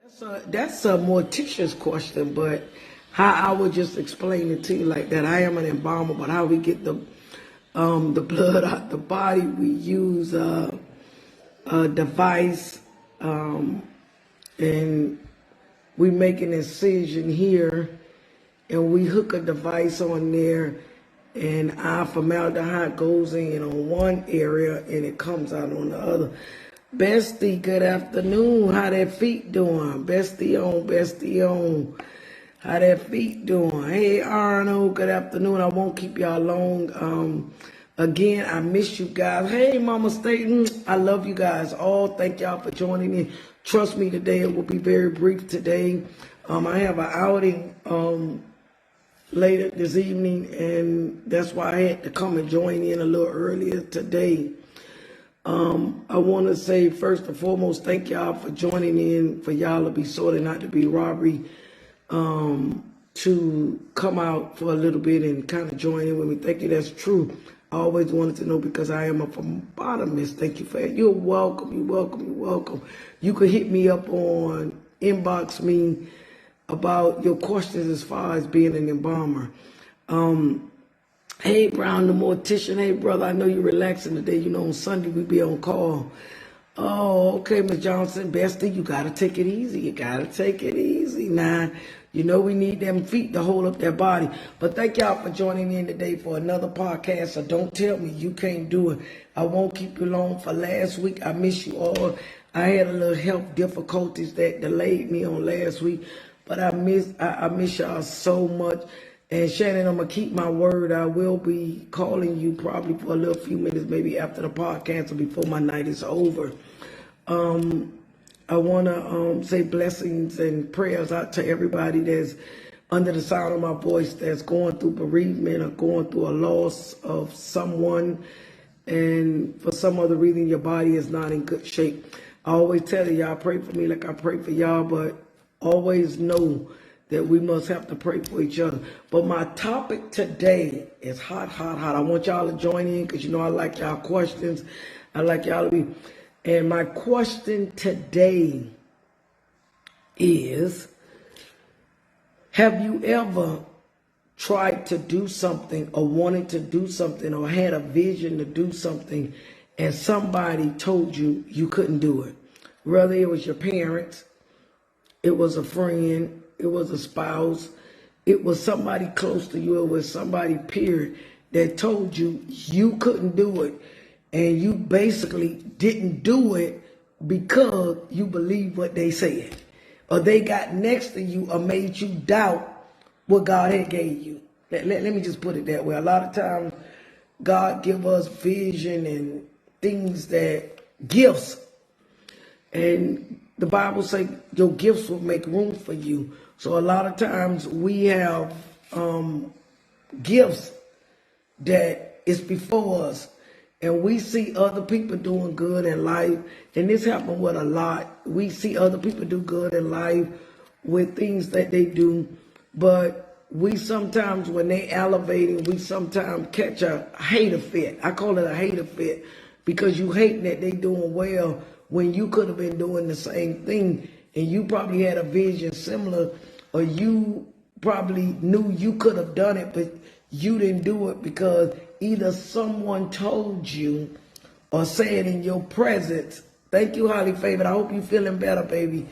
That's a mortician's question, but how I would just explain it to you like that. I am an embalmer, but how we get the blood out the body, we use a device, and we make an incision here, and we hook a device on there, and our formaldehyde goes in on one area and it comes out on the other. Bestie, good afternoon. How that feet doing? Bestie on. How that feet doing? Hey Arnold, good afternoon. I won't keep y'all long. Again, I miss you guys. Hey Mama Staten, I love you guys all. Thank y'all for joining in. Trust me, today it will be very brief today. I have an outing later this evening, and that's why I had to come and join in a little earlier today. I want to say first and foremost, thank y'all for joining in, for y'all to be sorted, not to be robbery, to come out for a little bit and kind of join in with me. Thank you, that's true. I always wanted to know because I am a phlebotomist. Thank you for it. You're welcome, you're welcome, you're welcome. You can hit me up on, inbox me about your questions as far as being an embalmer. Hey, Brown, the mortician. Hey, brother, I know you're relaxing today. You know, on Sunday we be on call. Oh, okay, Miss Johnson. Bestie, you got to take it easy. You got to take it easy now. You know we need them feet to hold up their body. But thank y'all for joining in today for another podcast. So don't tell me you can't do it. I won't keep you long. For last week, I miss you all. I had a little health difficulties that delayed me on last week. But I miss y'all so much. And Shannon, I'm going to keep my word. I will be calling you probably for a little few minutes, maybe after the podcast or before my night is over. I want to say blessings and prayers out to everybody that's under the sound of my voice, that's going through bereavement or going through a loss of someone. And for some other reason, your body is not in good shape. I always tell y'all, pray for me like I pray for y'all, but always know that we must have to pray for each other. But my topic today is hot, hot, hot. I want y'all to join in because you know I like y'all questions. I like y'all to be. And my question today is, have you ever tried to do something or wanted to do something or had a vision to do something and somebody told you you couldn't do it? Whether it was your parents, it was a friend, it was a spouse, it was somebody close to you, it was somebody, period, that told you you couldn't do it, and you basically didn't do it because you believed what they said, or they got next to you or made you doubt what God had gave you. Let me just put it that way. A lot of times God give us vision and things, that gifts, and the Bible says your gifts will make room for you. So a lot of times we have gifts that is before us, and we see other people doing good in life, and this happens with a lot. We see other people do good in life with things that they do, but we sometimes, when they elevating, we sometimes catch a hater fit. I call it a hater fit, because you hating that they doing well when you could have been doing the same thing, and you probably had a vision similar, or you probably knew you could have done it, but you didn't do it because either someone told you or said in your presence. Thank you, highly favored. I hope you feeling better, baby.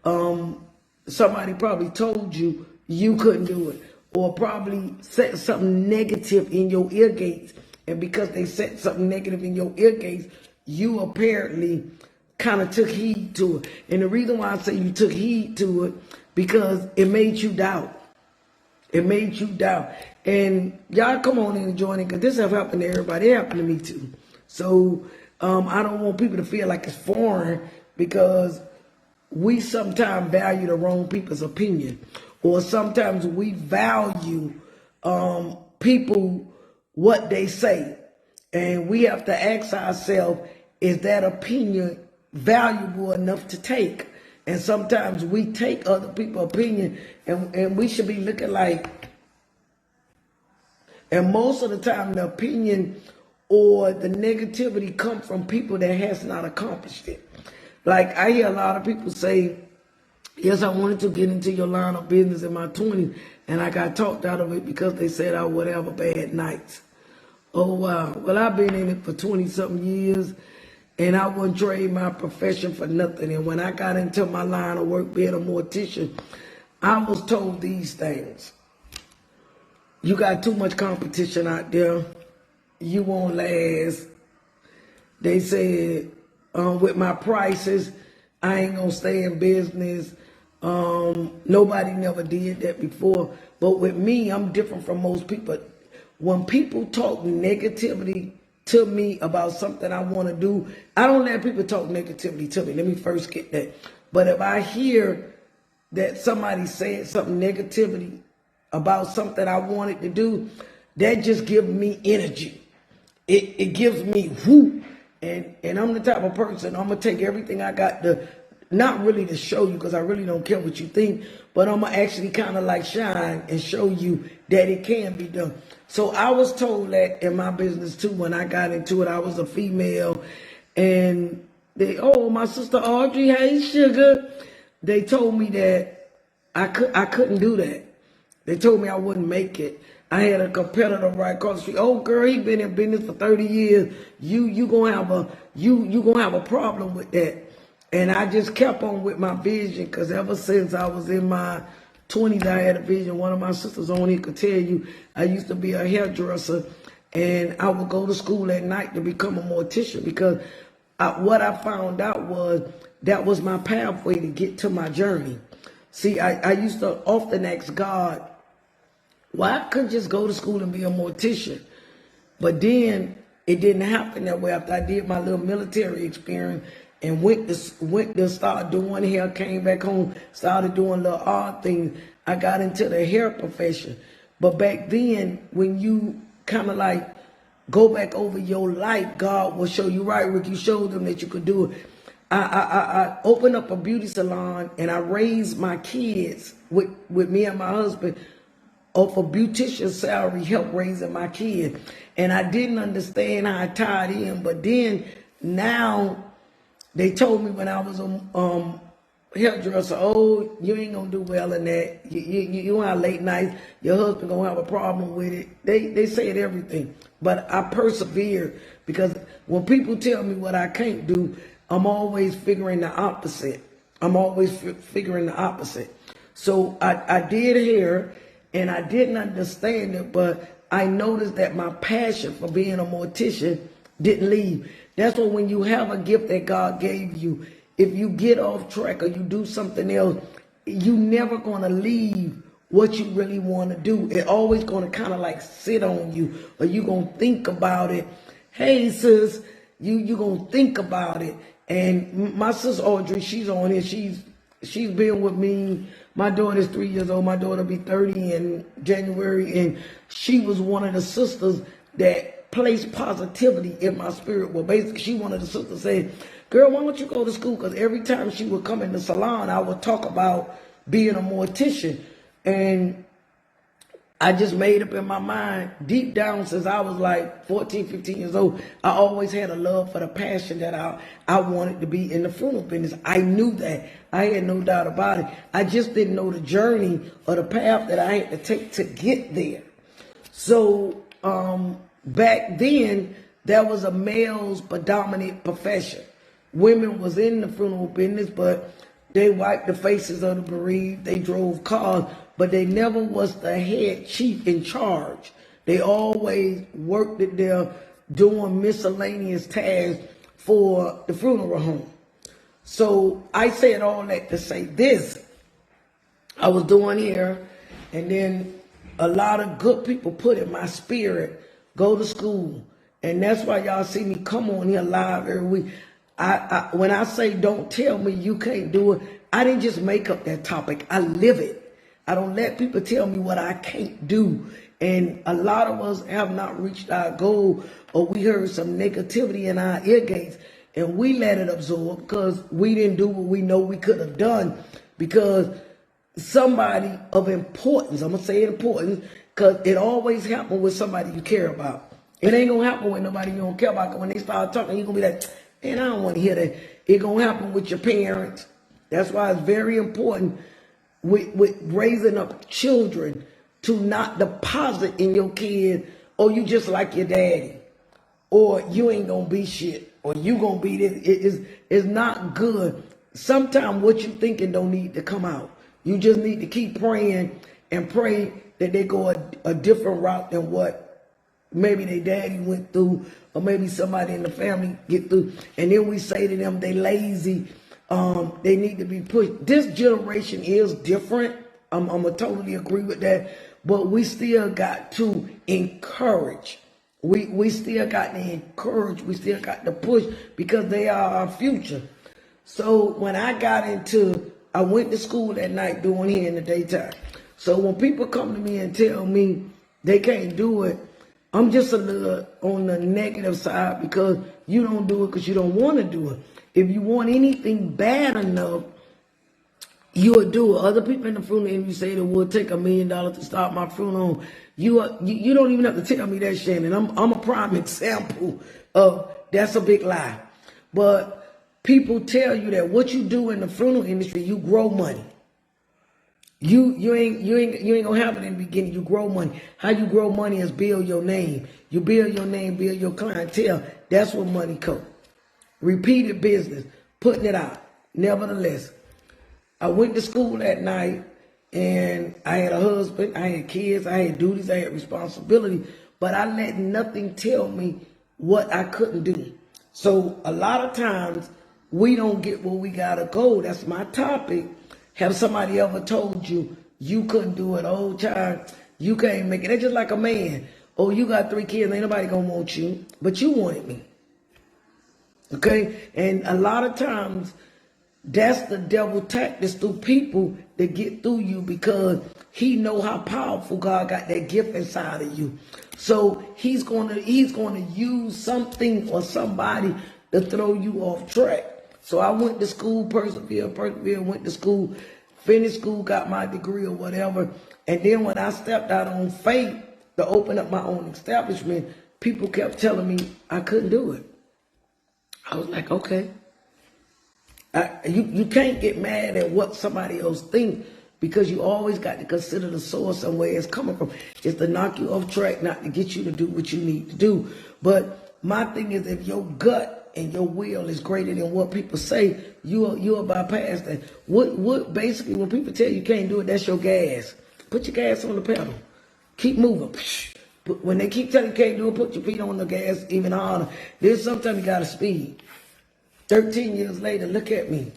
Somebody probably told you you couldn't do it, or probably said something negative in your ear gates. And because they said something negative in your ear gates, you apparently kind of took heed to it. And the reason why I say you took heed to it, because it made you doubt. It made you doubt. And y'all come on in and join in, because this has happened to everybody. It happened to me too. So I don't want people to feel like it's foreign, because we sometimes value the wrong people's opinion, or sometimes we value people, what they say. And we have to ask ourselves, is that opinion valuable enough to take? And sometimes we take other people's opinion, and we should be looking like, and most of the time the opinion or the negativity come from people that has not accomplished it. Like I hear a lot of people say, Yes, I wanted to get into your line of business in my 20s, and I got talked out of it because they said I would have a bad nights. Oh, wow. Well, I've been in it for 20-something years, and I wouldn't trade my profession for nothing. And when I got into my line of work being a mortician, I was told these things. You got too much competition out there. You won't last. They said, with my prices, I ain't gonna stay in business. Nobody never did that before. But with me, I'm different from most people. When people talk negativity to me about something I want to do, I don't let people talk negativity to me. Let me first get that. But if I hear that somebody said something negativity about something I wanted to do, that just gives me energy. It gives me whoop. And I'm the type of person, I'm going to take everything I got to, not really to show you because I really don't care what you think, but I'm going to actually kind of like shine and show you that it can be done. So I was told that in my business too. When I got into it, I was a female, and my sister Audrey, hey sugar, they told me that I couldn't do that. They told me I wouldn't make it. I had a competitor right across the street. Oh girl, he been in business for 30 years. You gonna have a problem with that. And I just kept on with my vision, because ever since I was in my 20s, I had a vision. One of my sisters on here could tell you I used to be a hairdresser, and I would go to school at night to become a mortician, because what I found out was that was my pathway to get to my journey. See, I used to often ask God, well, I could just go to school and be a mortician. But then it didn't happen that way. After I did my little military experience and went to start doing hair, came back home, started doing little odd things, I got into the hair profession. But back then, when you kind of like go back over your life, God will show you, right, Rick, you showed them that you could do it. I opened up a beauty salon, and I raised my kids with me and my husband off a beautician salary, help raising my kids. And I didn't understand how I tied in. But then now they told me when I was a hairdresser, oh, you ain't gonna do well in that. You gonna have late nights. Your husband gonna have a problem with it. They said everything, but I persevered, because when people tell me what I can't do, I'm always figuring the opposite. Figuring the opposite. So I did hair, and I didn't understand it, but I noticed that my passion for being a mortician didn't leave. That's why when you have a gift that God gave you, if you get off track or you do something else, you never gonna leave what you really want to do. It always gonna kind of like sit on you, or you gonna think about it. Hey sis, you gonna think about it. And my sister Audrey, she's on here. She's been with me. My daughter's 3 years old. My daughter will be 30 in January, and she was one of the sisters that placed positivity in my spirit. Well, basically, she one of the sisters said, girl, why don't you go to school? Because every time she would come in the salon, I would talk about being a mortician. And I just made up in my mind, deep down since I was like 14, 15 years old, I always had a love for the passion that I wanted to be in the funeral business. I knew that. I had no doubt about it. I just didn't know the journey or the path that I had to take to get there. So back then, that was a male's predominant profession. Women was in the funeral business, but they wiped the faces of the bereaved. They drove cars, but they never was the head chief in charge. They always worked it there doing miscellaneous tasks for the funeral home. So I said all that to say this. I was doing here, and then a lot of good people put in my spirit, go to school. And that's why y'all see me come on here live every week. When I say don't tell me you can't do it, I didn't just make up that topic. I live it. I don't let people tell me what I can't do. And a lot of us have not reached our goal, or we heard some negativity in our ear gates, and we let it absorb because we didn't do what we know we could have done. Because somebody of importance, I'm going to say importance, because it always happens with somebody you care about. It ain't going to happen with nobody you don't care about. When they start talking, you're going to be like, man, I don't want to hear that. It's going to happen with your parents. That's why it's very important with raising up children to not deposit in your kid, oh, you just like your daddy, or you ain't gonna be shit, or you gonna be this. It's not good. Sometimes what you thinking don't need to come out. You just need to keep praying and pray that they go a different route than what maybe their daddy went through, or maybe somebody in the family get through. And then we say to them, they lazy, they need to be pushed. This generation is different. I'm gonna totally agree with that. But we still got to encourage. We still got to encourage. We still got to push, because they are our future. So when I went to school at night, doing here in the daytime. So when people come to me and tell me they can't do it, I'm just a little on the negative side, because you don't do it because you don't want to do it. If you want anything bad enough, you would do it. Other people in the funeral industry say it would take $1 million to start my funeral. You don't even have to tell me that, Shannon. I'm a prime example of that's a big lie. But people tell you that what you do in the funeral industry, you grow money. You ain't gonna have it in the beginning. You grow money. How you grow money is build your name. You build your name, build your clientele. That's where money comes. Repeated business, putting it out. Nevertheless, I went to school that night, and I had a husband, I had kids, I had duties, I had responsibility, but I let nothing tell me what I couldn't do. So a lot of times we don't get where we gotta go. That's my topic. Have somebody ever told you you couldn't do it? Oh, child, you can't make it. That's just like a man. Oh, you got 3 kids, ain't nobody gonna want you, but you wanted me. Okay? And a lot of times, that's the devil tactics through people that get through you, because he know how powerful God got that gift inside of you. So he's gonna use something or somebody to throw you off track. So I went to school, persevered, went to school, finished school, got my degree or whatever. And then when I stepped out on faith to open up my own establishment, people kept telling me I couldn't do it. I was like, okay. You can't get mad at what somebody else thinks, because you always got to consider the source and where it's coming from. It's to knock you off track, not to get you to do what you need to do. But my thing is, if your gut and your will is greater than what people say, you'll bypass that. What basically, when people tell you can't do it, that's your gas. Put your gas on the pedal. Keep moving. But when they keep telling you can't do it, put your feet on the gas even harder. Then sometimes you gotta speed. 13 years later, look at me.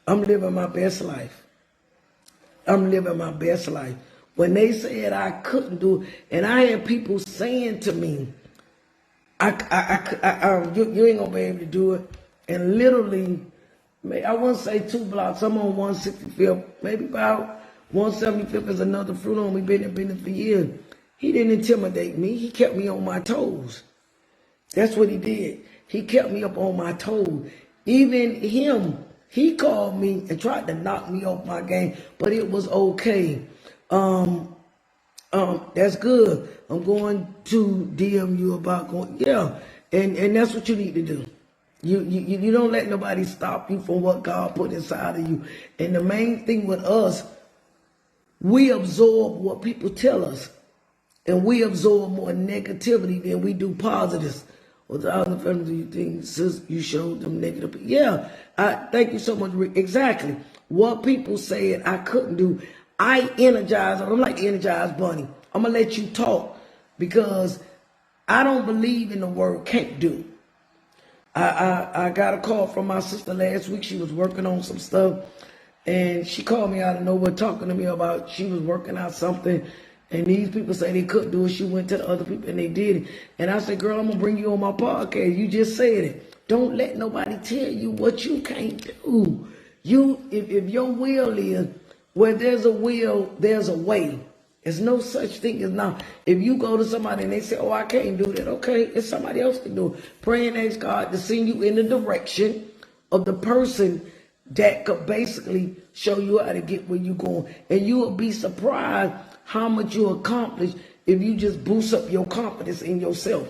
I'm living my best life. I'm living my best life. When they said I couldn't do it, and I had people saying to me, you ain't gonna be able to do it. And literally, I wouldn't say 2 blocks, I'm on 165th, maybe about 175th is another fruit home. We've been in business for years. He didn't intimidate me. He kept me on my toes. That's what he did. He kept me up on my toes. Even him, he called me and tried to knock me off my game, but it was okay. That's good. I'm going to DM you about going, yeah. And that's what you need to do. You don't let nobody stop you from what God put inside of you. And the main thing with us, we absorb what people tell us. And we absorb more negativity than we do positives. Or the other family, you think, sis, you showed them negative. Yeah, thank you so much, Rick. Exactly. What people said I couldn't do, I energize them. I'm like the energized bunny. I'm going to let you talk, because I don't believe in the word can't do. I got a call from my sister last week. She was working on some stuff, and she called me out of nowhere talking to me about she was working out something. And these people say they couldn't do it. She went to the other people and they did it. And I said, girl, I'm going to bring you on my podcast. You just said it. Don't let nobody tell you what you can't do. If your will is, where there's a will, there's a way. There's no such thing as now. If you go to somebody and they say, oh, I can't do that. Okay, it's somebody else can do it. Pray and ask God to send you in the direction of the person that could basically show you how to get where you're going. And you will be surprised how much you accomplish if you just boost up your confidence in yourself.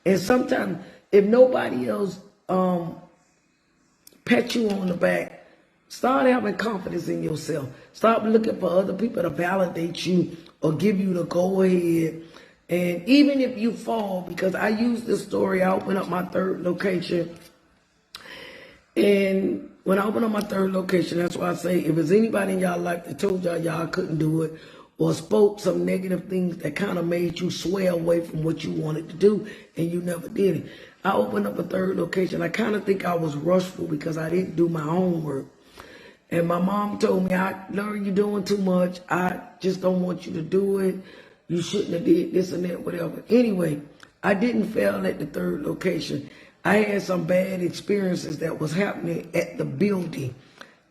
And sometimes, if nobody else pat you on the back, Start having confidence in yourself. Stop looking for other people to validate you or give you the go ahead. And even if you fall, because I use this story, I opened up my third location. And when I opened up my third location, that's why I say, if there's anybody in y'all life that told y'all couldn't do it, or spoke some negative things that kind of made you sway away from what you wanted to do, and you never did it. I opened up a third location. I kind of think I was rushful because I didn't do my homework. And my mom told me, Larry, you're doing too much. I just don't want you to do it. You shouldn't have did this and that, whatever. Anyway, I didn't fail at the third location. I had some bad experiences that was happening at the building,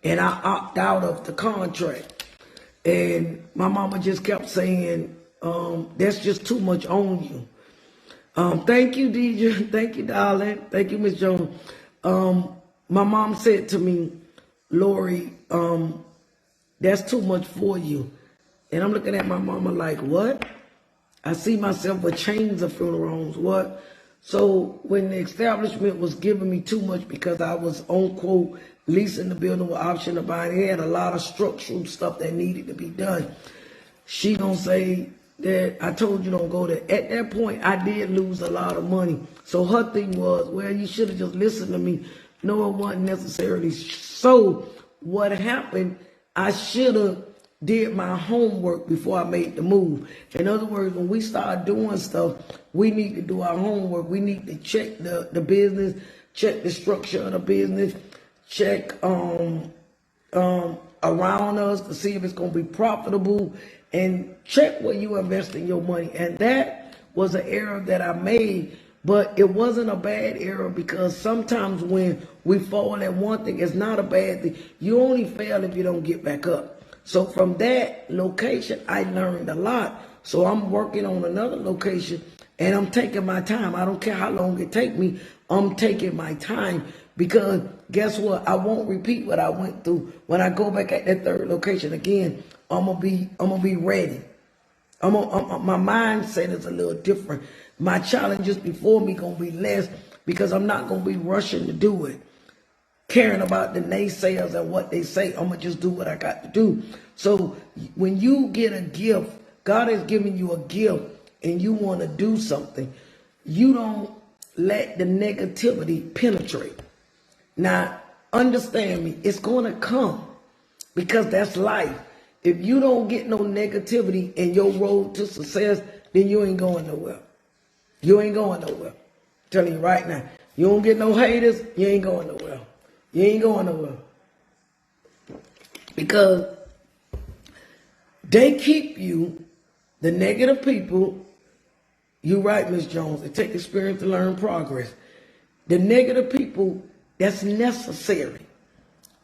and I opted out of the contract. And my mama just kept saying, that's just too much on you. Thank you, DJ. Thank you, darling. Thank you, Miss Jones. My mom said to me, Lori, that's too much for you. And I'm looking at my mama like, what? I see myself with chains of funeral homes. What? So when the establishment was giving me too much because I was on quote leasing the building with option to buy, it had a lot of structural stuff that needed to be done. She gonna say that I told you don't go there. At that point, I did lose a lot of money. So her thing was, well, you should have just listened to me. No, it wasn't necessarily. So what happened, I should have did my homework before I made the move. In other words, when we start doing stuff, we need to do our homework. We need to check the business, check the structure of the business, check around us to see if it's going to be profitable, and check where you invest in your money. And that was an error that I made, but it wasn't a bad error, because sometimes when we fall at one thing, it's not a bad thing. You only fail if you don't get back up. So from that location, I learned a lot. So I'm working on another location, and I'm taking my time. I don't care how long it take me. I'm taking my time, because guess what? I won't repeat what I went through. When I go back at that third location again, I'm gonna be ready. My mindset is a little different. My challenges before me gonna be less, because I'm not gonna be rushing to do it, caring about the naysayers and what they say. I'm gonna just do what I got to do. So when you get a gift, God has given you a gift, and you want to do something, you don't let the negativity penetrate. Now, understand me, it's gonna come, because that's life. If you don't get no negativity in your road to success, then you ain't going nowhere. You ain't going nowhere. I'm telling you right now, you don't get no haters, you ain't going nowhere. You ain't going nowhere. Because they keep you, the negative people. You're right, Miss Jones. It takes experience to learn progress. The negative people, that's necessary.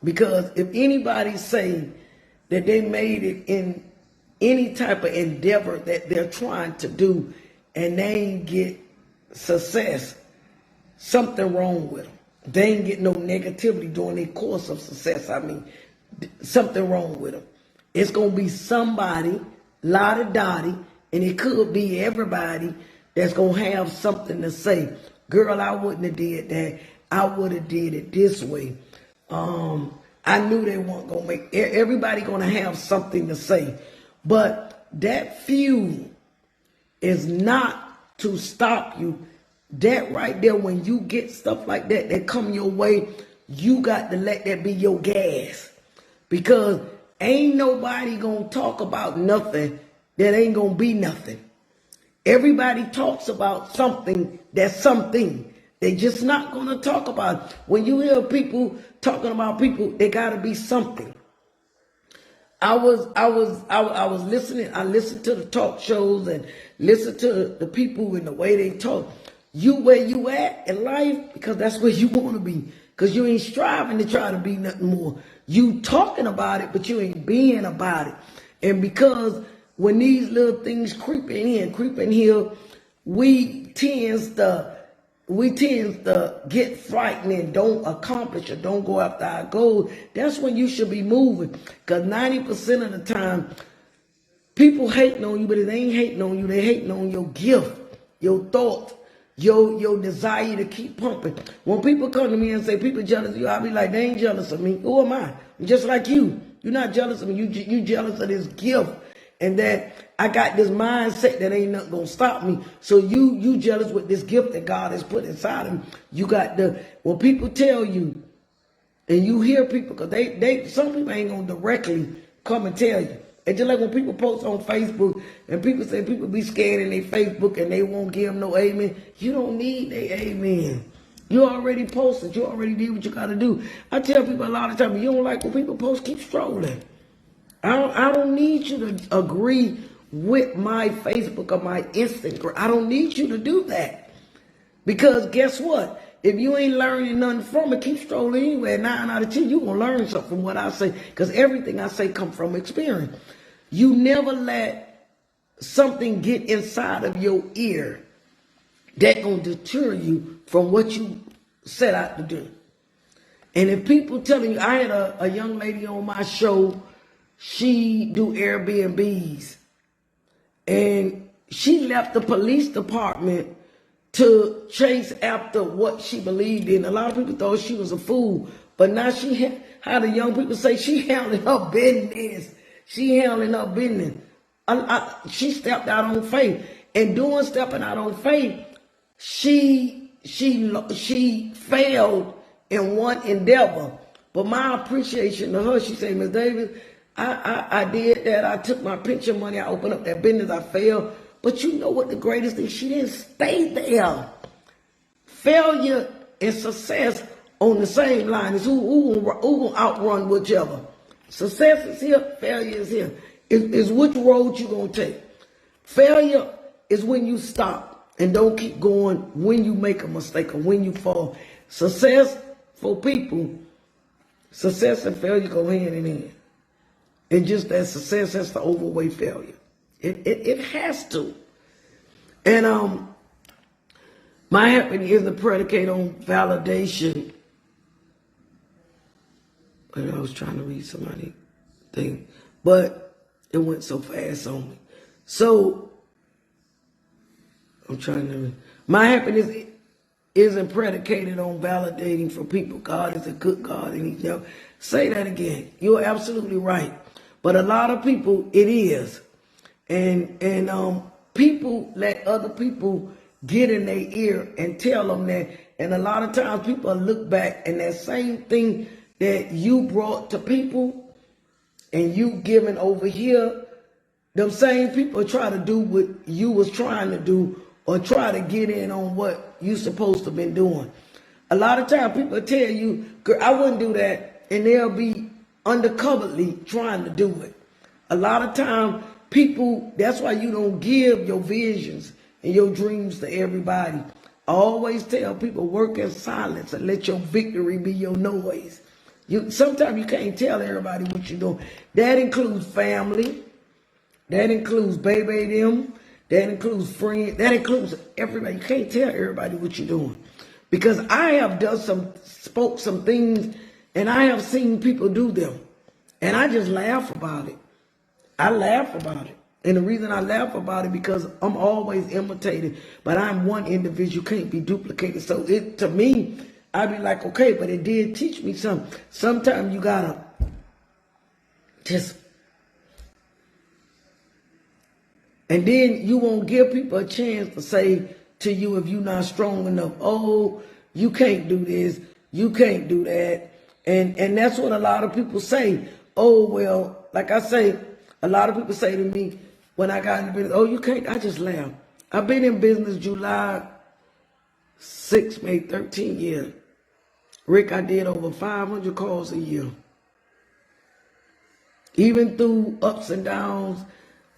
Because if anybody say that they made it in any type of endeavor that they're trying to do, and they ain't get success, something wrong with them. They ain't get no negativity during their course of success. I mean, something wrong with them. It's going to be somebody, lottie-dottie, and it could be everybody that's going to have something to say. Girl, I wouldn't have did that. I would have did it this way. I knew they weren't going to make, everybody going to have something to say. But that few is not to stop you. That right there, when you get stuff like that that come your way, you got to let that be your gas. Because ain't nobody gonna talk about nothing that ain't gonna be nothing. Everybody talks about something that's something. They just not gonna talk about it. When you hear people talking about people, they gotta be something. I was listening. I listened to the talk shows and listened to the people and the way they talk. You where you at in life, because that's where you want to be. Because you ain't striving to try to be nothing more. You talking about it, but you ain't being about it. And because when these little things creeping here, we tends to get frightened and don't accomplish or don't go after our goals. That's when you should be moving. Because 90% of the time, people hating on you, but they ain't hating on you. They hating on your gift, your thought. your desire to keep pumping. When people come to me and say people jealous of you, I'll be like, they ain't jealous of me. Who am I? I'm just like you. You're not jealous of me. You jealous of this gift, and that I got this mindset that ain't nothing gonna stop me. So you jealous with this gift that God has put inside of me. You got when people tell you, and you hear people, because some people ain't gonna directly come and tell you. It's just like when people post on Facebook and people say people be scared in their Facebook and they won't give them no amen. You don't need a amen. You already posted. You already did what you got to do. I tell people a lot of times, you don't like when people post, keep strolling. I don't need you to agree with my Facebook or my Instagram. I don't need you to do that. Because guess what? If you ain't learning nothing from it, keep strolling anyway. 9 out of 10, you going to learn something from what I say. Because everything I say come from experience. You never let something get inside of your ear that going to deter you from what you set out to do. And if people telling you, I had a young lady on my show, she do Airbnbs. And she left the police department to chase after what she believed in. A lot of people thought she was a fool, but now how the young people say, she handling her business. She handling her business. She stepped out on faith, and doing stepping out on faith, she failed in one endeavor. But my appreciation to her, she said, Miss Davis, I did that. I took my pension money. I opened up that business. I failed. But you know what the greatest thing? She didn't stay there. Failure and success on the same line is who gonna outrun whichever. Success is here, failure is here. Is which road you gonna take. Failure is when you stop and don't keep going when you make a mistake or when you fall. Success for people, success and failure go hand in hand. And just that success has to overweigh failure. It has to. And my happiness isn't predicated on validation. And I was trying to read somebody's thing, but it went so fast on me. So my happiness isn't predicated on validating for people. God is a good God, and He's never. Say that again. You're absolutely right. But a lot of people, it is. And people let other people get in their ear and tell them that. And a lot of times people look back and that same thing that you brought to people and you giving over here, them same people try to do what you was trying to do or try to get in on what you supposed to have been doing. A lot of times people tell you, girl, I wouldn't do that, and they'll be undercoverly trying to do it. A lot of times people, that's why you don't give your visions and your dreams to everybody. I always tell people, work in silence and let your victory be your noise. Sometimes you can't tell everybody what you're doing. That includes family. That includes baby them. That includes friends. That includes everybody. You can't tell everybody what you're doing. Because I have spoke some things, and I have seen people do them. And I just laugh about it. I laugh about it. And the reason I laugh about it because I'm always imitated, but I'm one individual, can't be duplicated. So to me, I'd be like, okay, but it did teach me something. Sometimes you gotta just, and then you won't give people a chance to say to you if you're not strong enough, oh, you can't do this, you can't do that. And that's what a lot of people say. Oh, well, like I say, a lot of people say to me when I got into business, oh, you can't, I just laugh. I've been in business July 6, maybe 13 years. Rick, I did over 500 calls a year. Even through ups and downs,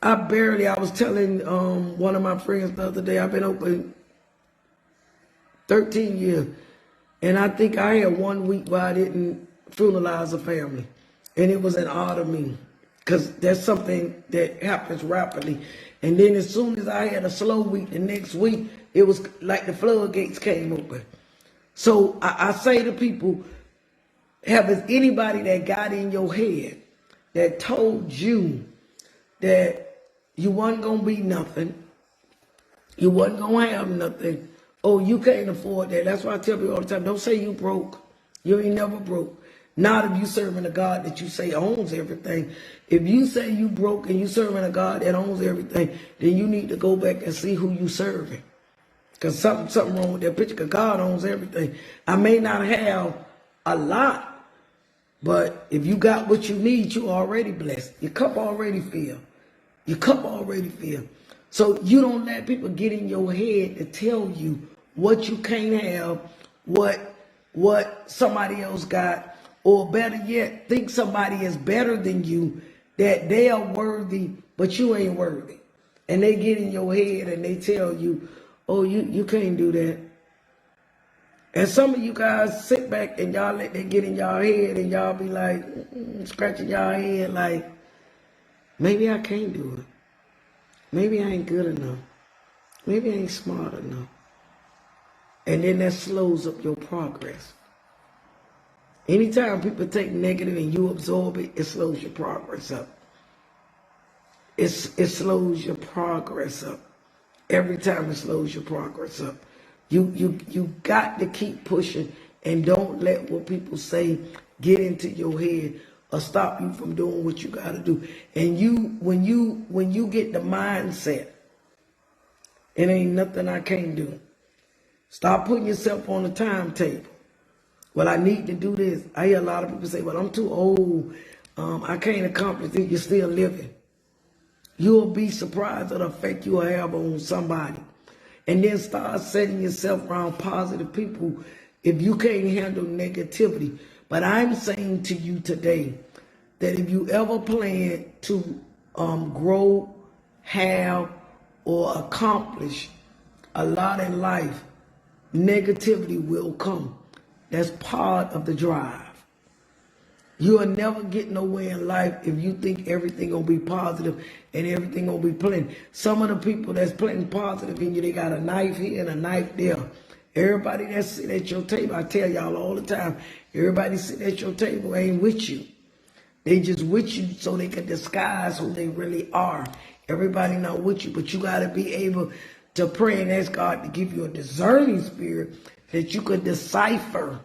I was telling one of my friends the other day, I've been open 13 years. And I think I had 1 week where I didn't funeralize a family. And it was an honor of me. Because that's something that happens rapidly. And then as soon as I had a slow week, the next week, it was like the floodgates came open. So I say to people, has anybody that got in your head that told you that you wasn't going to be nothing, you wasn't going to have nothing, Oh, you can't afford that. That's why I tell people all the time, don't say you broke. You ain't never broke. Not if you serving a God that you say owns everything. If you say you broke and you serving a God that owns everything, then you need to go back and see who you serving. Because something wrong with that picture, because God owns everything. I may not have a lot, but if you got what you need, you already blessed. Your cup already filled. Your cup already filled. So you don't let people get in your head to tell you what you can't have, what somebody else got, or better yet, think somebody is better than you, that they are worthy, but you ain't worthy. And they get in your head and they tell you, oh, you can't do that. And some of you guys sit back and y'all let that get in y'all head and y'all be like, scratching y'all head like, maybe I can't do it. Maybe I ain't good enough. Maybe I ain't smart enough. And then that slows up your progress. Anytime people take negative and you absorb it, it slows your progress up. It slows your progress up. Every time it slows your progress up. You got to keep pushing and don't let what people say get into your head or stop you from doing what you got to do. And when you get the mindset, it ain't nothing I can't do. Stop putting yourself on the timetable. Well, I need to do this. I hear a lot of people say, well, I'm too old. I can't accomplish it. You're still living. You'll be surprised at the effect you will have on somebody. And then start setting yourself around positive people if you can't handle negativity. But I'm saying to you today that if you ever plan to grow, have, or accomplish a lot in life, negativity will come. That's part of the drive. You'll never get nowhere in life if you think everything gonna be positive and everything gonna be plenty. Some of the people that's plenty positive in you, they got a knife here and a knife there. Everybody that's sitting at your table, I tell y'all all the time, everybody sitting at your table ain't with you. They just with you so they can disguise who they really are. Everybody not with you, but you gotta be able to pray and ask God to give you a discerning spirit that you could decipher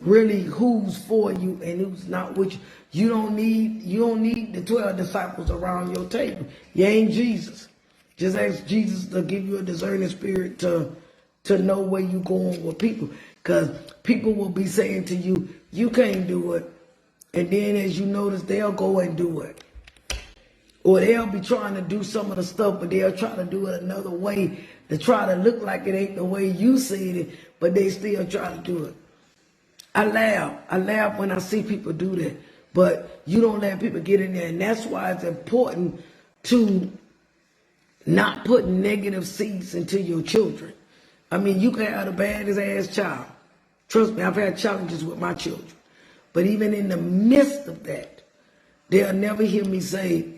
really who's for you and who's not with you. You don't need the 12 disciples around your table. You ain't Jesus. Just ask Jesus to give you a discerning spirit to know where you're going with people. Because people will be saying to you, you can't do it. And then as you notice, they'll go and do it. Or they'll be trying to do some of the stuff, but they'll try to do it another way to try to look like it ain't the way you said it, but they still try to do it. I laugh when I see people do that, but you don't let people get in there. And that's why it's important to not put negative seeds into your children. I mean, you can have the baddest ass child. Trust me, I've had challenges with my children. But even in the midst of that, they'll never hear me say,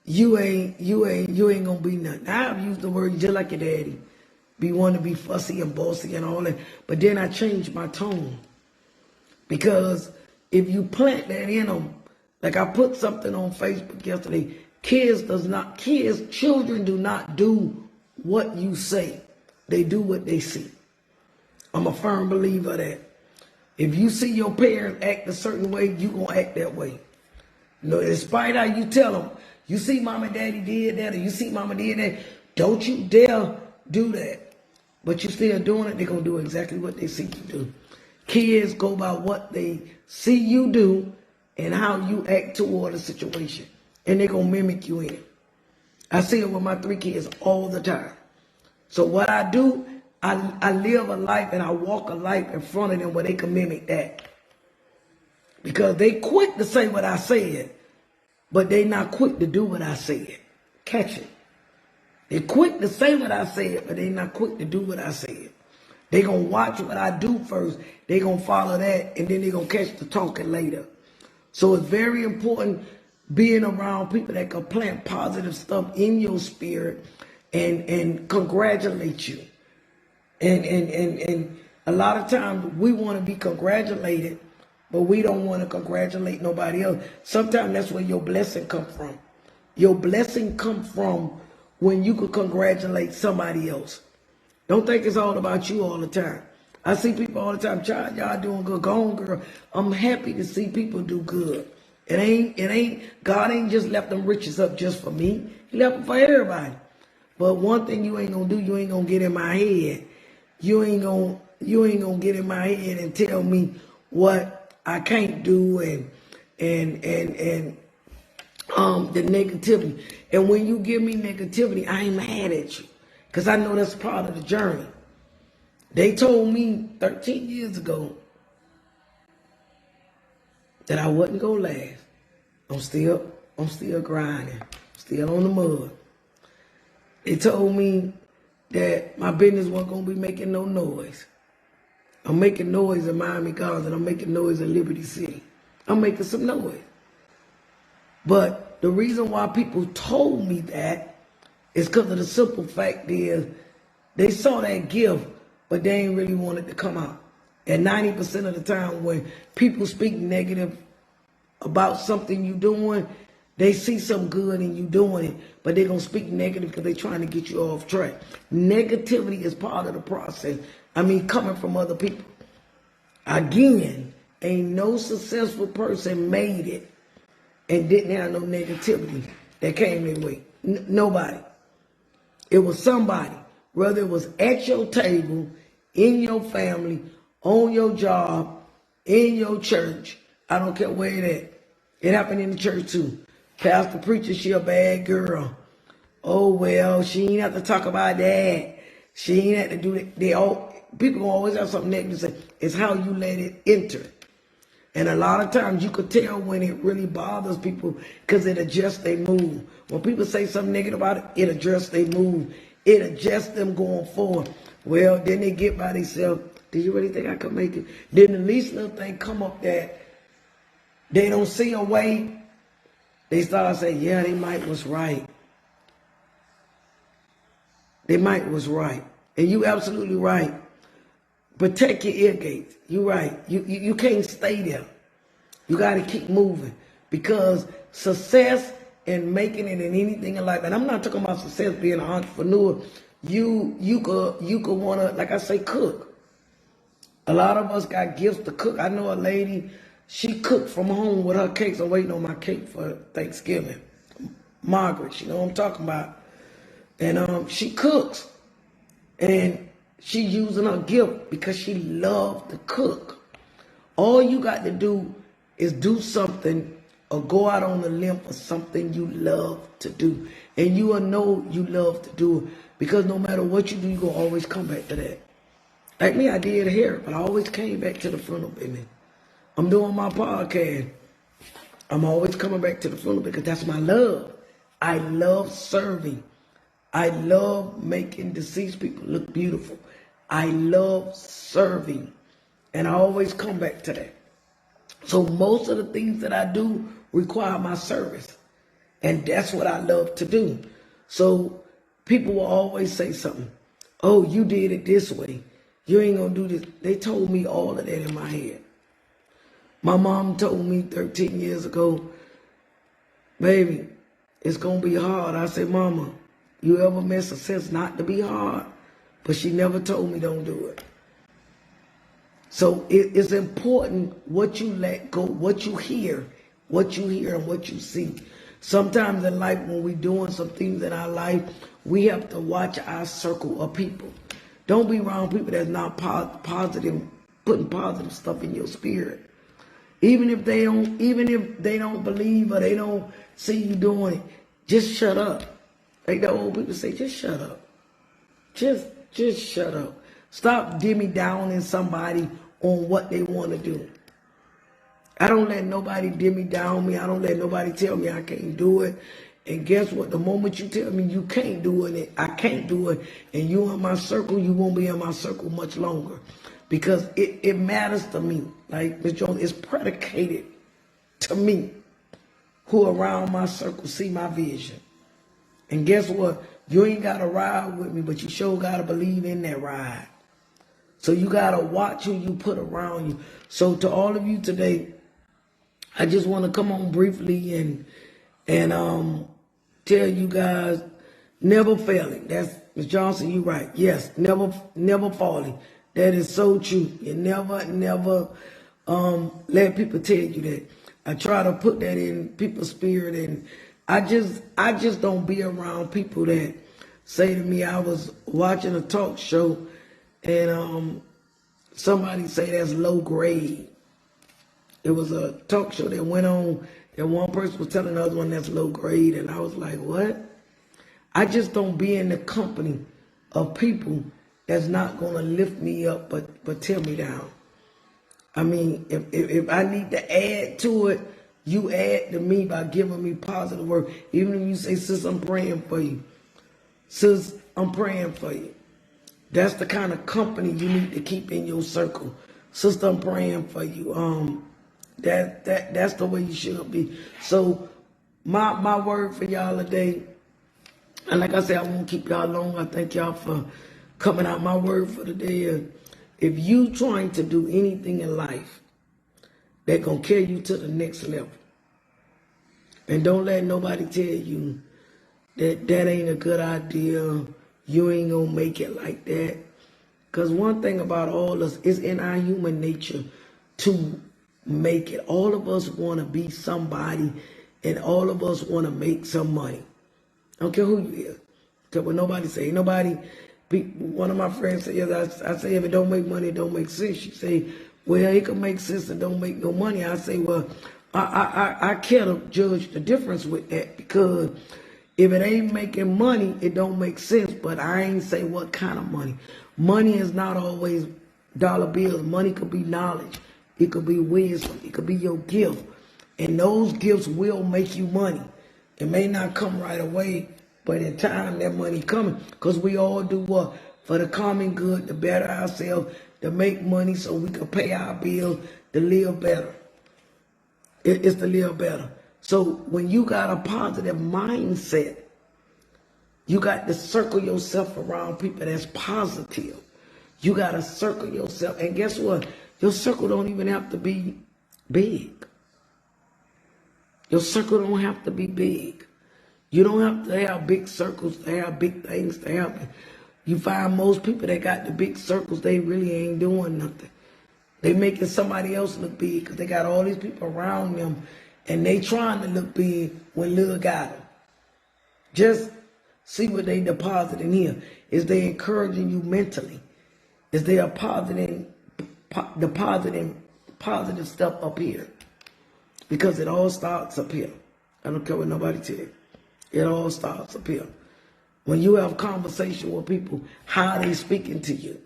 you ain't gonna be nothing. I've used the word just like your daddy. Be one to be fussy and bossy and all that. But then I changed my tone. Because if you plant that in them, like I put something on Facebook yesterday, children do not do what you say. They do what they see. I'm a firm believer of that. If you see your parents act a certain way, you gonna act that way. You know, despite how you tell them, you see mom and daddy did that, or you see mama did that, don't you dare do that. But you still doing it, they're gonna do exactly what they see you do. Kids go by what they see you do and how you act toward a situation. And they're going to mimic you in it. I see it with my 3 kids all the time. So what I do, I live a life and I walk a life in front of them where they can mimic that. Because they quick to say what I said, but they not quick to do what I said. Catch it. They quick to say what I said, but they not quick to do what I said. They going to watch what I do first. They going to follow that, and then they going to catch the talking later. So it's very important being around people that can plant positive stuff in your spirit and congratulate you. And a lot of times we want to be congratulated, but we don't want to congratulate nobody else. Sometimes that's where your blessing comes from. Your blessing comes from when you could congratulate somebody else. Don't think it's all about you all the time. I see people all the time, child, y'all doing good. Go on, girl. I'm happy to see people do good. God ain't just left them riches up just for me. He left them for everybody. But one thing you ain't gonna do, you ain't gonna get in my head. You ain't gonna get in my head and tell me what I can't do and the negativity. And when you give me negativity, I ain't mad at you. Because I know that's part of the journey. They told me 13 years ago that I wasn't gonna last. I'm still grinding, still on the mud. They told me that my business wasn't gonna be making no noise. I'm making noise in Miami Gardens and I'm making noise in Liberty City. I'm making some noise. But the reason why people told me that is because of the simple fact is they saw that gift, but they ain't really want it to come out. And 90% of the time when people speak negative about something you doing, they see some good in you doing it, but they're going to speak negative because they're trying to get you off track. Negativity is part of the process. I mean, coming from other people. Again, ain't no successful person made it and didn't have no negativity that came their way. Nobody. It was somebody, whether it was at your table, in your family, on your job, in your church. I don't care where it at. It happened in the church too. Pastor preacher, she a bad girl. Oh well, she ain't have to talk about that. She ain't have to do that. People gonna always have something negative to say. It's how you let it enter. And a lot of times you could tell when it really bothers people because it adjusts their mood. When people say something negative about it, it adjusts their mood. It adjusts them going forward. Well, then they get by themselves. Do you really think I could make it? Then the least little thing come up that they don't see a way. They start saying, yeah, they might was right. They might was right. And you absolutely right. Protect your ear gates. You're right. You can't stay there. You got to keep moving. Because success and making it in anything in life, and I'm not talking about success being an entrepreneur. You could want to, like I say, cook. A lot of us got gifts to cook. I know a lady, she cooked from home with her cakes. I'm waiting on my cake for Thanksgiving. Margaret, you know what I'm talking about. And she cooks. And she using her gift because she loved to cook. All you got to do is do something or go out on a limb for something you love to do. And you will know you love to do it because no matter what you do, you're going to always come back to that. Like me, I did hair, but I always came back to the funeral business. I'm doing my podcast. I'm always coming back to the funeral because that's my love. I love serving. I love making deceased people look beautiful. I love serving. And I always come back to that. So most of the things that I do require my service. And that's what I love to do. So people will always say something. Oh, you did it this way. You ain't going to do this. They told me all of that in my head. My mom told me 13 years ago, baby, it's going to be hard. I said, Mama, you ever met success not to be hard? But she never told me don't do it. So it's important what you let go, what you hear and what you see. Sometimes in life when we're doing some things in our life, we have to watch our circle of people. Don't be around people that's not positive, putting positive stuff in your spirit. Even if they don't believe or they don't see you doing it, just shut up. Like the old people say, just shut up. Just shut up. Stop dimming down in somebody on what they want to do. I don't let nobody dimmy down me. I don't let nobody tell me I can't do it. And guess what? The moment you tell me you can't do it, I can't do it, and you in my circle, you won't be in my circle much longer. Because it matters to me. Like Ms. Jones, it's predicated to me who around my circle see my vision. And guess what? You ain't got to ride with me, but you sure got to believe in that ride. So you got to watch who you put around you. So to all of you today, I just want to come on briefly and tell you guys Never failing. That's Ms. Johnson, you right. Yes, never falling. That is so true. You never let people tell you that. I try to put that in people's spirit, and I just don't be around people that say to me, I was watching a talk show and somebody say that's low grade. It was a talk show that went on and one person was telling the other one that's low grade, and I was like, what? I just don't be in the company of people that's not going to lift me up but tear me down. I mean, if I need to add to it, you add to me by giving me positive word. Even if you say, sis, I'm praying for you. Sis, I'm praying for you. That's the kind of company you need to keep in your circle. Sister, I'm praying for you. That's the way you should be. So my word for y'all today, and like I said, I won't keep y'all long. I thank y'all for coming out. My word for the day is, if you trying to do anything in life that gonna carry you to the next level, and don't let nobody tell you that ain't a good idea, you ain't gonna make it like that. Because one thing about all us is in our human nature to make it. All of us want to be somebody, and all of us want to make some money. I don't care who you is. Because what nobody say. One of my friends said, yes, I say, if it don't make money, it don't make sense. She say, well, it can make sense and don't make no money. I say, well, I can't judge the difference with that, because if it ain't making money, it don't make sense. But I ain't say what kind of money. Money is not always dollar bills. Money could be knowledge. It could be wisdom. It could be your gift. And those gifts will make you money. It may not come right away, but in time, that money coming. Because we all do what? For the common good, to better ourselves, to make money so we can pay our bills, to live better. It's to live better. So when you got a positive mindset, you got to circle yourself around people that's positive. You got to circle yourself. And guess what? Your circle don't even have to be big. Your circle don't have to be big. You don't have to have big circles to have big things to happen. You find most people that got the big circles, they really ain't doing nothing. They making somebody else look big because they got all these people around them, and they trying to look big when little got them. Just see what they deposit in here. Is they encouraging you mentally? Is they depositing positive stuff up here? Because it all starts up here. I don't care what nobody tell you. It all starts up here. When you have conversation with people, how are they speaking to you?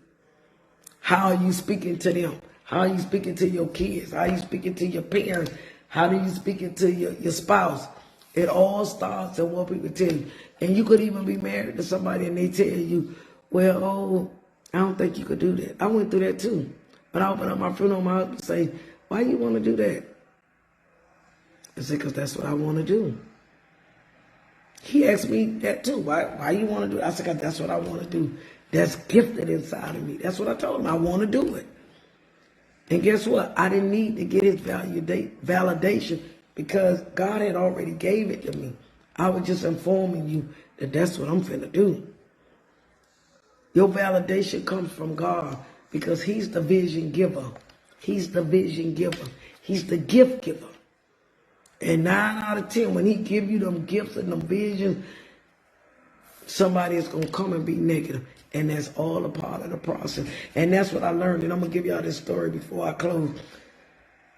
How are you speaking to them? How are you speaking to your kids? How are you speaking to your parents? How are you speaking to your spouse? It all starts in what people tell you. And you could even be married to somebody and they tell you, well, oh, I don't think you could do that. I went through that too. When I opened up my funeral, my husband say, why you want to do that? I said, because that's what I want to do. He asked me that too. Why you want to do it? I said, because that's what I want to do. That's gifted inside of me. That's what I told him. I want to do it. And guess what? I didn't need to get his validation because God had already gave it to me. I was just informing you that that's what I'm finna do. Your validation comes from God because he's the vision giver. He's the vision giver. He's the gift giver. And 9 out of 10, when he give you them gifts and them visions, somebody is going to come and be negative. And that's all a part of the process. And that's what I learned. And I'm going to give y'all this story before I close.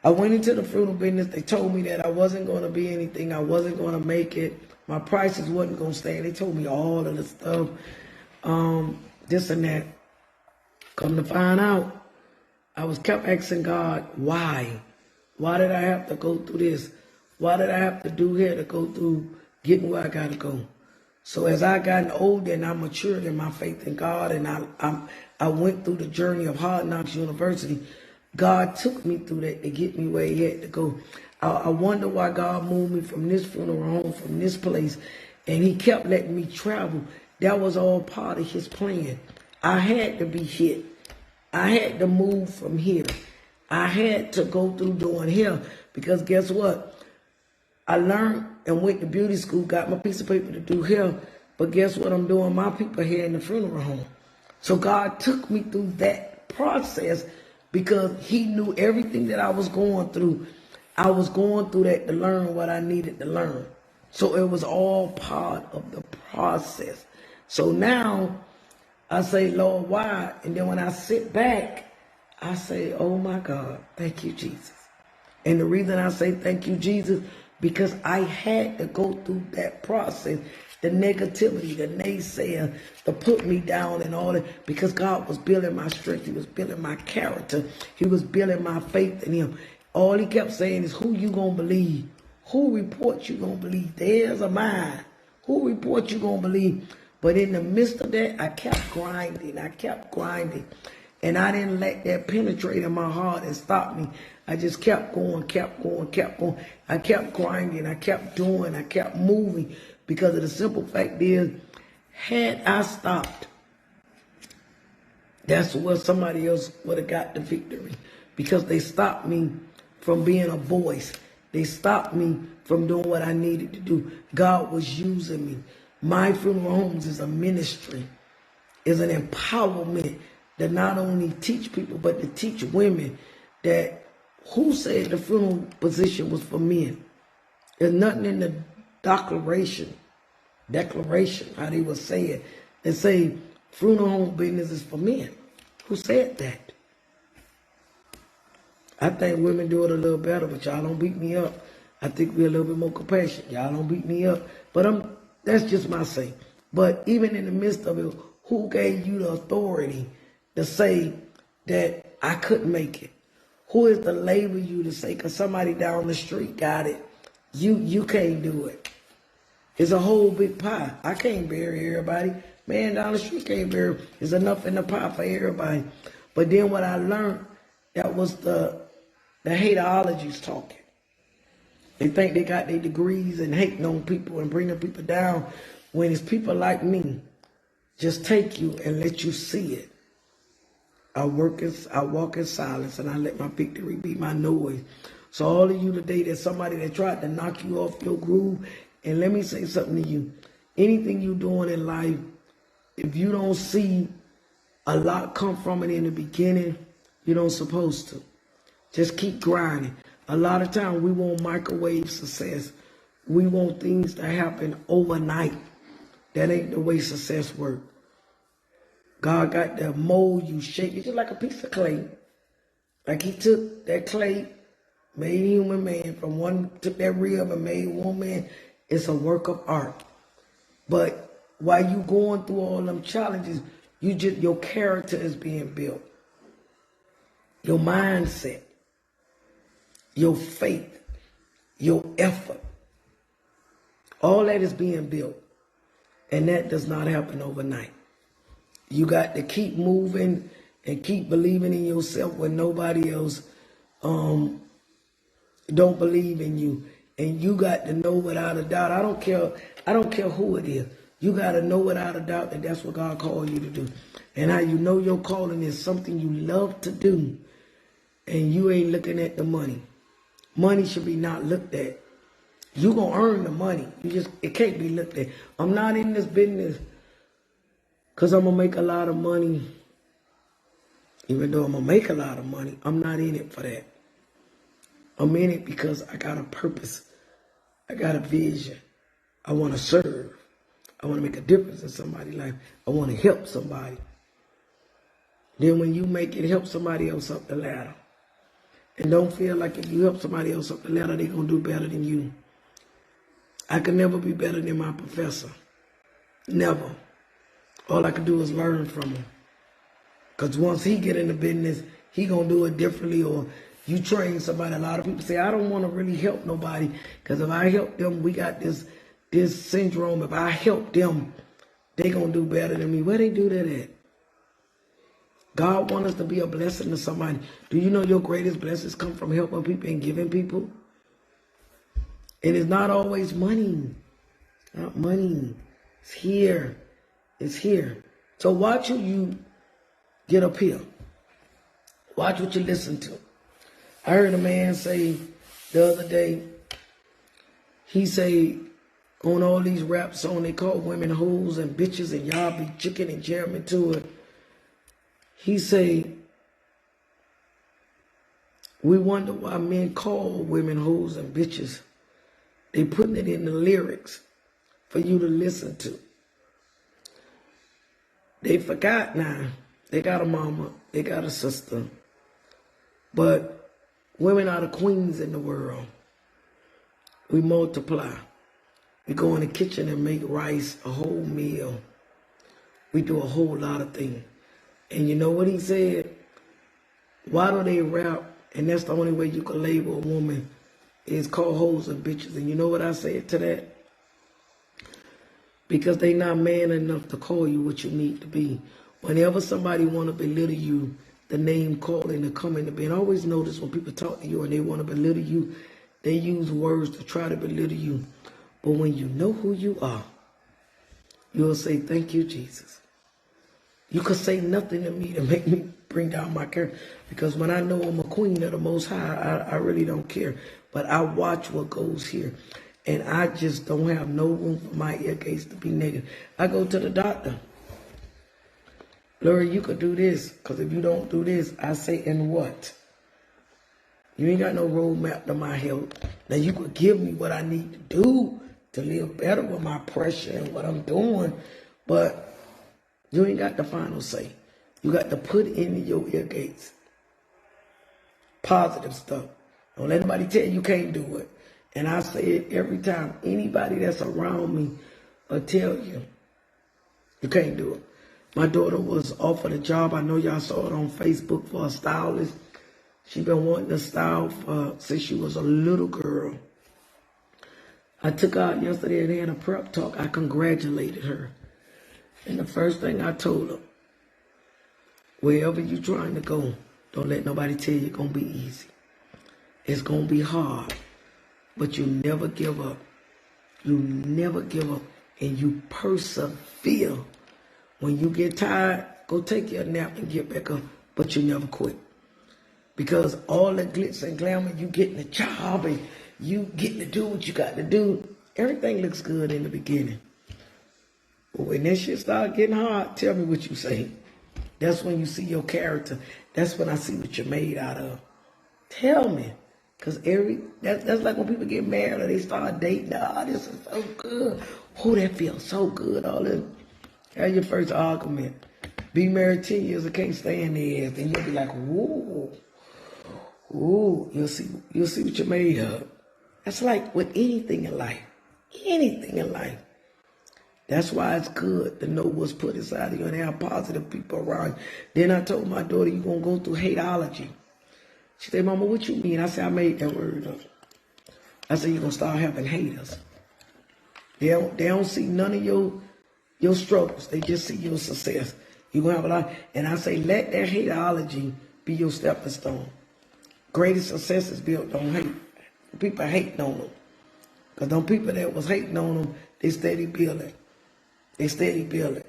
I went into the funeral business. They told me that I wasn't going to be anything. I wasn't going to make it. My prices wasn't going to stay. They told me all of the stuff, this and that. Come to find out, I was kept asking God, why? Why did I have to go through this? Why did I have to do here to go through getting where I got to go? So as I gotten older and I matured in my faith in God, and I went through the journey of Hard Knocks University, God took me through that to get me where he had to go. I wonder why God moved me from this funeral home, from this place, and he kept letting me travel. That was all part of his plan. I had to be hit. I had to move from here. I had to go through doing here because guess what? I learned and went to beauty school, got my piece of paper to do hair, But guess what I'm doing? My people here in the funeral home. So God took me through that process because he knew everything that I was going through. I was going through that to learn what I needed to learn. So it was all part of the process. So now I say, Lord, why? And then when I sit back, I say, oh my God, thank you, Jesus. And the reason I say thank you, Jesus, because I had to go through that process, the negativity, the naysayer, to put me down and all that, because God was building my strength. He was building my character. He was building my faith in him. All he kept saying is, who you gonna believe? Who report you gonna believe? There's a mind. Who report you gonna believe? But in the midst of that, I kept grinding. I kept grinding. And I didn't let that penetrate in my heart and stop me. I just kept going, kept going, kept going. I kept grinding. I kept doing. I kept moving. Because of the simple fact is, had I stopped, that's where somebody else would have got the victory. Because they stopped me from being a voice. They stopped me from doing what I needed to do. God was using me. My funeral homes is a ministry, is an empowerment that not only teach people, but to teach women that who said the funeral position was for men. There's nothing in the declaration, how they would say it, and say funeral home business is for men. Who said that? I think women do it a little better, but y'all don't beat me up. I think we're a little bit more compassionate. Y'all don't beat me up. But that's just my say. But even in the midst of it, who gave you the authority to say that I couldn't make it? Who is to label you to say, because somebody down the street got it, you can't do it? It's a whole big pie. I can't bury everybody. Man down the street can't bury. There's enough in the pie for everybody. But then what I learned, that was the hateologies talking. They think they got their degrees and hating on people and bringing people down, when it's people like me just take you and let you see it. I walk in silence, and I let my victory be my noise. So all of you today, there's somebody that tried to knock you off your groove. And let me say something to you. Anything you're doing in life, if you don't see a lot come from it in the beginning, you don't supposed to. Just keep grinding. A lot of times we want microwave success. We want things to happen overnight. That ain't the way success works. God got to mold you, shape you, just like a piece of clay. Like he took that clay, made a human man from one, took that rib and made one man. It's a work of art. But while you going through all them challenges, your character is being built. Your mindset, your faith, your effort. All that is being built. And that does not happen overnight. You got to keep moving and keep believing in yourself when nobody else don't believe in you. And you got to know without a doubt. I don't care who it is. You got to know without a doubt that that's what God called you to do. And how you know your calling is something you love to do. And you ain't looking at the money. Money should be not looked at. You gonna earn the money. It can't be looked at. I'm not in this business because I'm gonna make a lot of money. Even though I'm gonna make a lot of money, I'm not in it for that. I'm in it because I got a purpose. I got a vision. I want to serve. I want to make a difference in somebody's life. I want to help somebody. Then when you make it, help somebody else up the ladder. And don't feel like if you help somebody else up the ladder, they're going to do better than you. I can never be better than my professor. Never. All I can do is learn from him. Because once he get in the business, he going to do it differently. Or you train somebody. A lot of people say, I don't want to really help nobody. Because if I help them, we got this syndrome. If I help them, they going to do better than me. Where they do that at? God wants us to be a blessing to somebody. Do you know your greatest blessings come from helping people and giving people? And it's not always money. Not money. It's here. It's here. So watch who you get up here. Watch what you listen to. I heard a man say the other day, he say, on all these rap songs, they call women hoes and bitches, and y'all be chicken and jamming to it. He say, we wonder why men call women hoes and bitches. They putting it in the lyrics for you to listen to. They forgot now. They got a mama, they got a sister. But women are the queens in the world. We multiply. We go in the kitchen and make rice, a whole meal. We do a whole lot of things. And you know what he said? Why do they rap? And that's the only way you can label a woman is call hoes and bitches. And you know what I said to that? Because they not man enough to call you what you need to be. Whenever somebody want to belittle you, the name calling to come into being. I always notice when people talk to you and they want to belittle you, they use words to try to belittle you. But when you know who you are, you'll say, thank you, Jesus. You could say nothing to me to make me bring down my character. Because when I know I'm a queen of the Most High, I really don't care. But I watch what goes here. And I just don't have no room for my ear gates to be negative. I go to the doctor. Lord, you could do this. Because if you don't do this, I say, and what? You ain't got no roadmap to my health. Now you could give me what I need to do to live better with my pressure and what I'm doing. But you ain't got the final say. You got to put in your ear gates positive stuff. Don't let anybody tell you can't do it. And I say it every time. Anybody that's around me will tell you, you can't do it. My daughter was offered a job. I know y'all saw it on Facebook for a stylist. She been wanting to style since she was a little girl. I took her out yesterday and they had a prep talk. I congratulated her. And the first thing I told her, wherever you're trying to go, don't let nobody tell you it's going to be easy. It's going to be hard, but you never give up. You never give up, and you persevere. When you get tired, go take your nap and get back up, but you never quit. Because all the glitz and glamour, you getting a job and you getting to do what you got to do, everything looks good in the beginning. But when that shit start getting hard, tell me what you say. That's when you see your character. That's when I see what you're made out of. Tell me. Because that's like when people get married or they start dating. Oh, this is so good. Oh, that feels so good. All this. Have your first argument. Be married 10 years and can't stand their ass. Then you'll be like, whoa. Ooh, you'll see what you're made of. That's like with anything in life. Anything in life. That's why it's good to know what's put inside of you and have positive people around you. Then I told my daughter, you're going to go through hateology. She said, Mama, what you mean? I said, I made that word up. I said, you're going to start having haters. They don't see none of your struggles. They just see your success. You're going to have a lot. And I say, let that hateology be your stepping stone. Greatest success is built on hate. People hating on them. Because them people that was hating on them, they steady building. They steady building.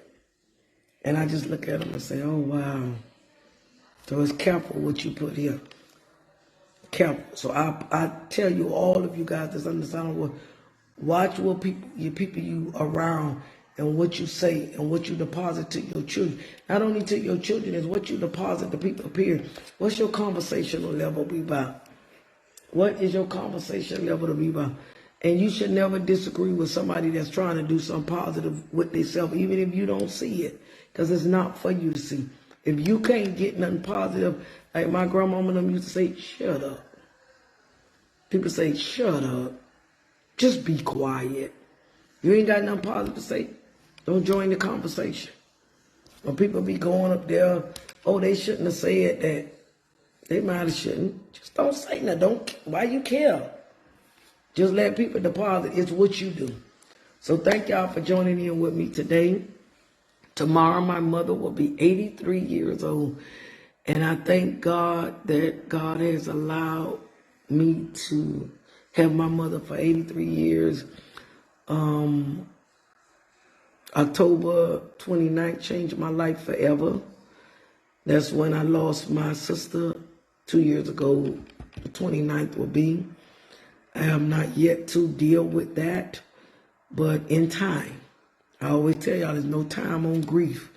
And I just look at them and say, oh, wow. So it's careful what you put here. Careful. So I tell you, all of you guys that's understand, watch what people you around and what you say and what you deposit to your children. Not only to your children, is what you deposit to people here. What's your conversational level be about? What is your conversation level to be about? And you should never disagree with somebody that's trying to do something positive with themselves, even if you don't see it, because it's not for you to see. If you can't get nothing positive, like my grandmama and them used to say, shut up. People say, shut up. Just be quiet. You ain't got nothing positive to say, don't join the conversation. When people be going up there, oh, they shouldn't have said that. They might have shouldn't. Just don't say nothing. Why you care? Just let people deposit. It's what you do. So thank y'all for joining in with me today. Tomorrow, my mother will be 83 years old. And I thank God that God has allowed me to have my mother for 83 years. October 29th changed my life forever. That's when I lost my sister 2 years ago. The 29th will be. I am not yet to deal with that. but in time. I always tell y'all there's no time on grief.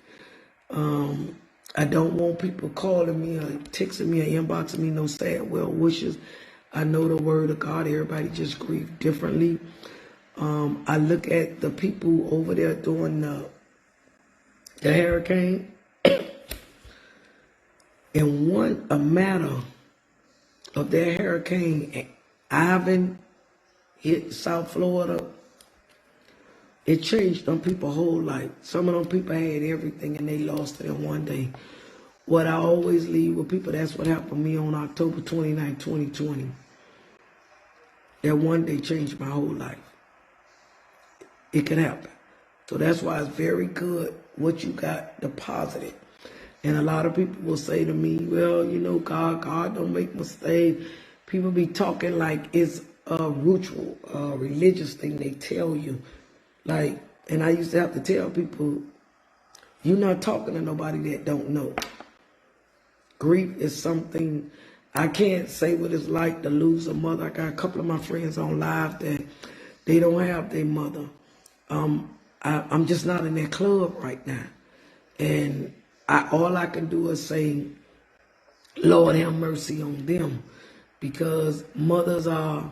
I don't want people calling me or texting me or inboxing me no sad well wishes. I know the word of God, everybody just grieve differently. I look at the people over there doing the hurricane. In a matter of that hurricane, Ivan hit South Florida, it changed them people's whole life. Some of them people had everything and they lost it in one day. What I always leave with people, that's what happened to me on October 29, 2020. That one day changed my whole life. It can happen. So that's why it's very good what you got deposited. And a lot of people will say to me, well, you know, God don't make mistakes. People be talking like it's a ritual, a religious thing they tell you. Like, and I used to have to tell people, you're not talking to nobody that don't know. Grief is something, I can't say what it's like to lose a mother. I got a couple of my friends on live that they don't have their mother. I'm just not in that club right now. And all I can do is say, Lord have mercy on them. Because mothers are,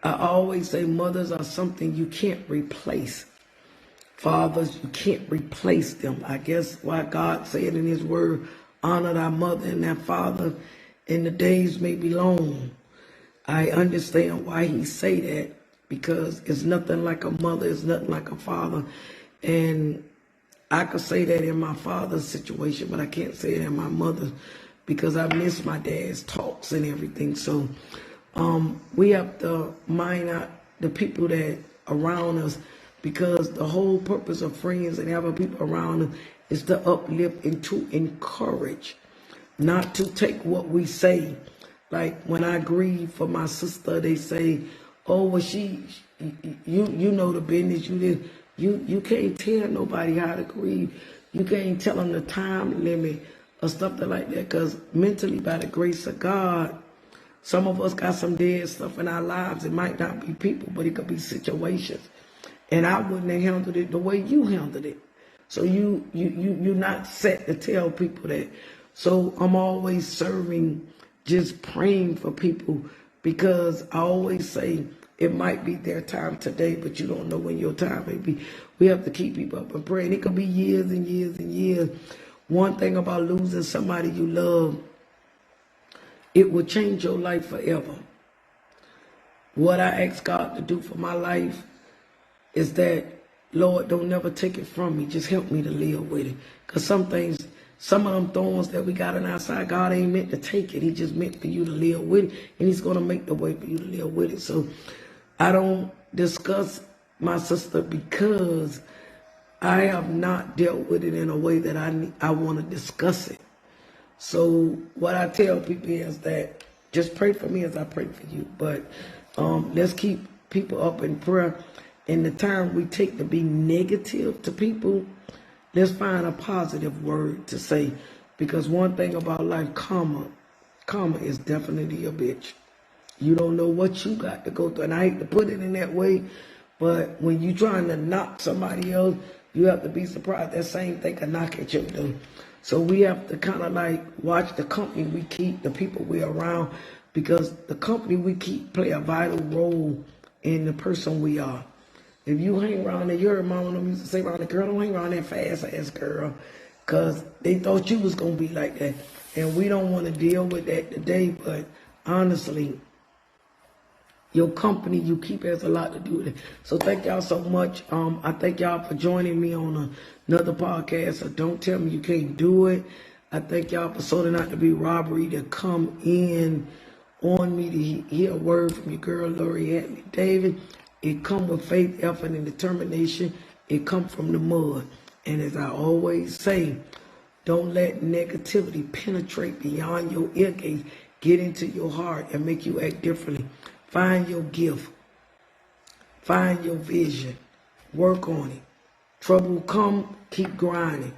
I always say mothers are something you can't replace. Fathers, you can't replace them. I guess why God said in his word, honor thy mother and thy father, and the days may be long. I understand why he say that, because it's nothing like a mother, it's nothing like a father. And I could say that in my father's situation, but I can't say it in my mother's, because I miss my dad's talks and everything. So we have to mind out the people that around us, because the whole purpose of friends and having people around us is to uplift and to encourage, not to take what we say. Like when I grieve for my sister, they say, oh, well, you know the business, you can't tell nobody how to grieve. You can't tell them the time limit or something like that, because mentally, by the grace of God, some of us got some dead stuff in our lives. It might not be people, but it could be situations. And I wouldn't have handled it the way you handled it. So you're not set to tell people that. So I'm always serving, just praying for people, because I always say it might be their time today, but you don't know when your time may be. We have to keep people up and praying. It could be years and years and years. One thing about losing somebody you love, it will change your life forever. What I ask God to do for my life is that, Lord, don't never take it from me. Just help me to live with it. Because some things, some of them thorns that we got on our side, God ain't meant to take it. He just meant for you to live with it. And he's going to make the way for you to live with it. So I don't discuss my sister because I have not dealt with it in a way that I want to discuss it. So what I tell people is that just pray for me as I pray for you. But let's keep people up in prayer. In the time we take to be negative to people, let's find a positive word to say. Because one thing about life, karma is definitely a bitch. You don't know what you got to go through. And I hate to put it in that way, but when you're trying to knock somebody else, you have to be surprised that same thing can knock at your door. So we have to kind of like watch the company we keep, the people we're around, because the company we keep play a vital role in the person we are. If you hang around there, you heard Mama and them used to say around the girl, don't hang around that fast-ass girl, because they thought you was going to be like that. And we don't want to deal with that today, but honestly, your company you keep has a lot to do with it. So thank y'all so much. I thank y'all for joining me on another podcast. So don't tell me you can't do it. I thank y'all for sorting out to be robbery to come in on me to hear a word from your girl, Lori Hadley David. It come with faith, effort, and determination. It come from the mud. And as I always say, don't let negativity penetrate beyond your ear gate, get into your heart, and make you act differently. Find your gift. Find your vision. Work on it. Trouble come, keep grinding.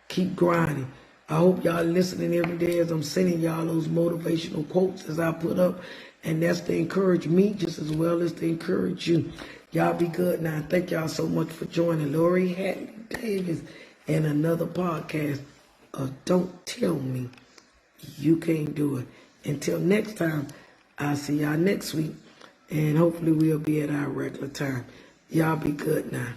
Keep grinding. I hope y'all listening every day as I'm sending y'all those motivational quotes as I put up. And that's to encourage me just as well as to encourage you. Y'all be good now. Thank y'all so much for joining Lori Hadley Davis and another podcast of Don't Tell Me You Can't Do It. Until next time, I'll see y'all next week, and hopefully we'll be at our regular time. Y'all be good now.